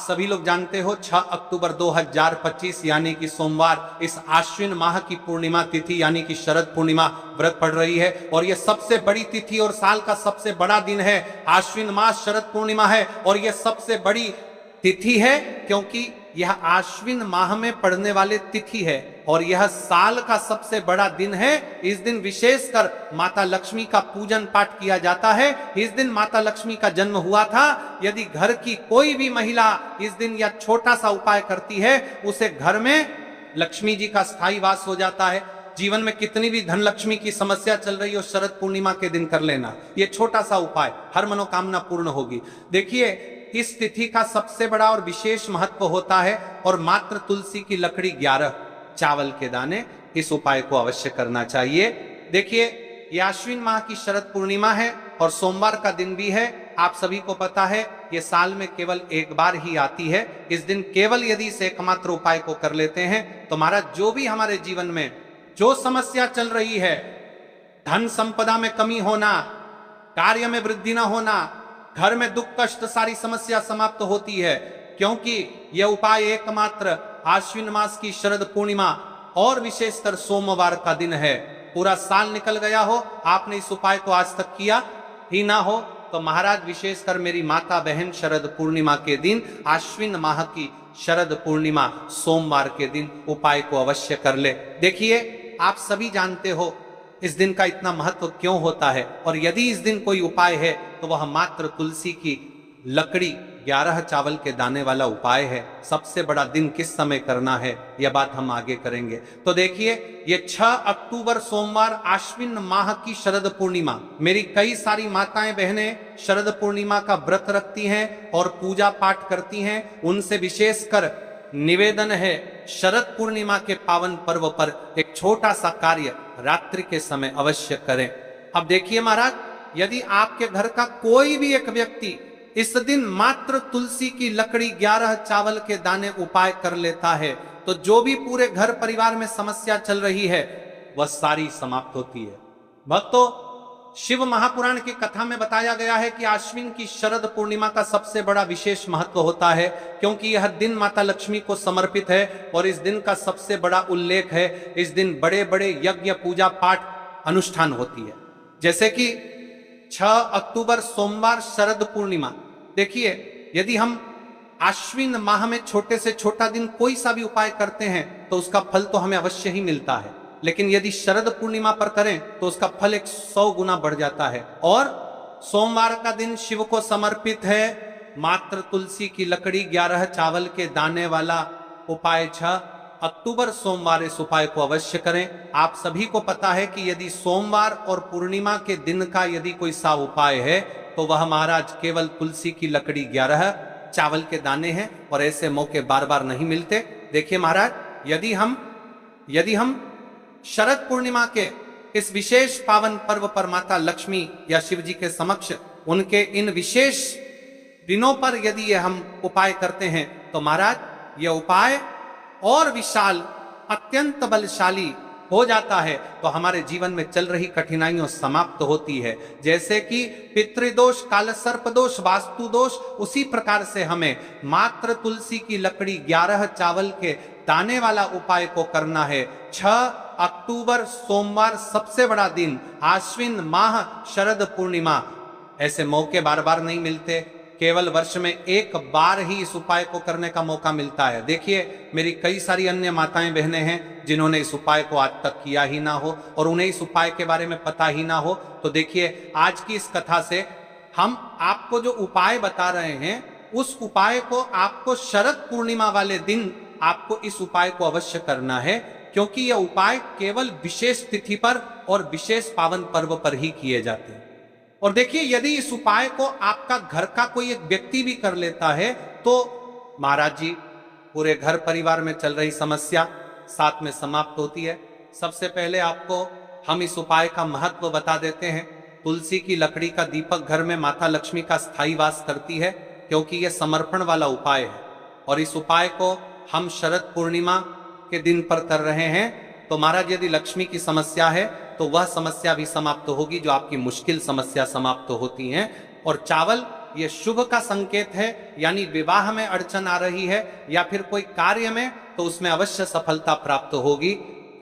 सभी लोग जानते हो 6 अक्टूबर 2025 यानी कि सोमवार इस आश्विन माह की पूर्णिमा तिथि यानी कि शरद पूर्णिमा व्रत पड़ रही है और यह सबसे बड़ी तिथि और साल का सबसे बड़ा दिन है। आश्विन मास शरद पूर्णिमा है और यह सबसे बड़ी तिथि है क्योंकि यह आश्विन माह में पड़ने वाले तिथि है और यह साल का सबसे बड़ा दिन है। इस दिन विशेषकर माता लक्ष्मी का पूजन पाठ किया जाता है। इस दिन माता लक्ष्मी का जन्म हुआ था। यदि घर की कोई भी महिला इस दिन यह छोटा सा उपाय करती है उसे घर में लक्ष्मी जी का स्थायी वास हो जाता है। जीवन में कितनी भी धन लक्ष्मी की समस्या चल रही हो शरद पूर्णिमा के दिन कर लेना, यह छोटा सा उपाय, हर मनोकामना पूर्ण होगी। देखिए इस तिथि का सबसे बड़ा और विशेष महत्व होता है और मात्र तुलसी की लकड़ी 11 चावल के दाने, इस उपाय को अवश्य करना चाहिए। देखिए ये आश्विन माह की शरद पूर्णिमा है और सोमवार का दिन भी है। आप सभी को पता है ये साल में केवल एक बार ही आती है। इस दिन केवल यदि इस एकमात्र उपाय को कर लेते हैं तो महाराज जो भी हमारे जीवन में जो समस्या चल रही है, धन संपदा में कमी होना, कार्य में वृद्धि न होना, घर में दुख कष्ट, सारी समस्या समाप्त होती है क्योंकि यह उपाय एकमात्र आश्विन मास की शरद पूर्णिमा और विशेषकर सोमवार का दिन है। पूरा साल निकल गया हो, आपने इस उपाय को आज तक किया ही ना हो तो महाराज विशेषकर मेरी माता बहन शरद पूर्णिमा के दिन, आश्विन माह की शरद पूर्णिमा सोमवार के दिन उपाय को अवश्य कर ले। देखिए आप सभी जानते हो इस दिन का इतना महत्व क्यों होता है और यदि इस दिन कोई उपाय है तो वह मात्र तुलसी की लकड़ी 11 चावल के दाने वाला उपाय है। सबसे बड़ा दिन किस समय करना है यह बात हम आगे करेंगे। तो देखिए ये 6 अक्टूबर सोमवार आश्विन माह की शरद पूर्णिमा, मेरी कई सारी माताएं बहनें शरद पूर्णिमा का व्रत रखती हैं और पूजा पाठ करती हैं। उनसे विशेषकर निवेदन है शरद पूर्णिमा के पावन पर्व पर एक छोटा सा कार्य रात्रि के समय अवश्य करें। अब देखिए महाराज, यदि आपके घर का कोई भी एक व्यक्ति इस दिन मात्र तुलसी की लकड़ी 11 चावल के दाने उपाय कर लेता है तो जो भी पूरे घर परिवार में समस्या चल रही है वह सारी समाप्त होती है। भक्तों, शिव महापुराण की कथा में बताया गया है कि आश्विन की शरद पूर्णिमा का सबसे बड़ा विशेष महत्व होता है क्योंकि यह दिन माता लक्ष्मी को समर्पित है और इस दिन का सबसे बड़ा उल्लेख है। इस दिन बड़े बड़े यज्ञ पूजा पाठ अनुष्ठान होती है। जैसे कि 6 अक्टूबर सोमवार शरद पूर्णिमा, देखिए यदि हम आश्विन माह में छोटे से छोटा दिन कोई सा भी उपाय करते हैं तो उसका फल तो हमें अवश्य ही मिलता है, लेकिन यदि शरद पूर्णिमा पर करें तो उसका फल 100 गुना बढ़ जाता है। और सोमवार का दिन शिव को समर्पित है। मात्र तुलसी की लकड़ी 11 चावल के दाने वाला उपाय 6 अक्टूबर सोमवार इस उपाय को अवश्य करें। आप सभी को पता है कि यदि सोमवार और पूर्णिमा के दिन का यदि कोई सा उपाय है तो वह महाराज केवल तुलसी की लकड़ी 11 चावल के दाने हैं और ऐसे मौके बार बार नहीं मिलते। देखिए महाराज, यदि हम शरद पूर्णिमा के इस विशेष पावन पर्व पर माता लक्ष्मी या शिव जी के समक्ष उनके इन विशेष दिनों पर यदि ये हम उपाय करते हैं तो महाराज यह उपाय और विशाल, अत्यंत बलशाली हो जाता है तो हमारे जीवन में चल रही कठिनाइयां समाप्त होती है। जैसे कि पितृदोष, काल सर्प दोष, वास्तु दोष, उसी प्रकार से हमें मात्र तुलसी की लकड़ी 11 चावल के दाने वाला उपाय को करना है। 6 अक्टूबर सोमवार सबसे बड़ा दिन, आश्विन माह शरद पूर्णिमा, ऐसे मौके बार बार नहीं मिलते। केवल वर्ष में एक बार ही इस उपाय को करने का मौका मिलता है। देखिए मेरी कई सारी अन्य माताएं बहनें हैं जिन्होंने इस उपाय को आज तक किया ही ना हो और उन्हें इस उपाय के बारे में पता ही ना हो। तो देखिए आज की इस कथा से हम आपको जो उपाय बता रहे हैं उस उपाय को आपको शरद पूर्णिमा वाले दिन आपको इस उपाय को अवश्य करना है क्योंकि यह उपाय केवल विशेष तिथि पर और विशेष पावन पर्व पर ही किए जाते हैं। और देखिए यदि इस उपाय को आपका घर का कोई एक व्यक्ति भी कर लेता है तो महाराज जी पूरे घर परिवार में चल रही समस्या साथ में समाप्त होती है। सबसे पहले आपको हम इस उपाय का महत्व बता देते हैं। तुलसी की लकड़ी का दीपक घर में माता लक्ष्मी का स्थायी वास करती है क्योंकि यह समर्पण वाला उपाय है और इस उपाय को हम शरद पूर्णिमा के दिन पर कर रहे हैं तो महाराज यदि लक्ष्मी की समस्या है तो वह समस्या भी समाप्त होगी जो आपकी मुश्किल समस्या समाप्त होती हैं। और चावल यह शुभ का संकेत है, यानी विवाह में अड़चन आ रही है या फिर कोई कार्य में, तो उसमें अवश्य सफलता प्राप्त होगी।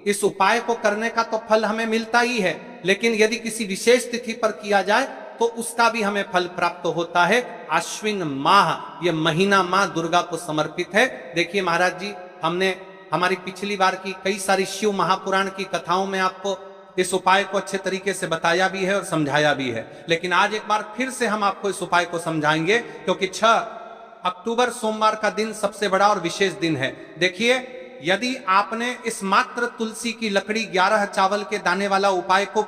इस उपाय को करने का तो फल हमें मिलता ही है, लेकिन यदि किसी विशेष तिथि पर किया जाए तो उसका भी हमें फल प्राप्त होता है। आश्विन माह, यह महीना मां दुर्गा को समर्पित है। देखिए महाराज जी, हमने हमारी पिछली बार की कई सारी शिव महापुराण की कथाओं में आपको इस उपाय को अच्छे तरीके से बताया भी है और समझाया भी है, लेकिन आज एक बार फिर से हम आपको इस उपाय को समझाएंगे, क्योंकि 6 अक्टूबर सोमवार का दिन सबसे बड़ा और विशेष दिन है। देखिए, यदि आपने इस मात्र तुलसी की लकड़ी 11 चावल के दाने वाला उपाय को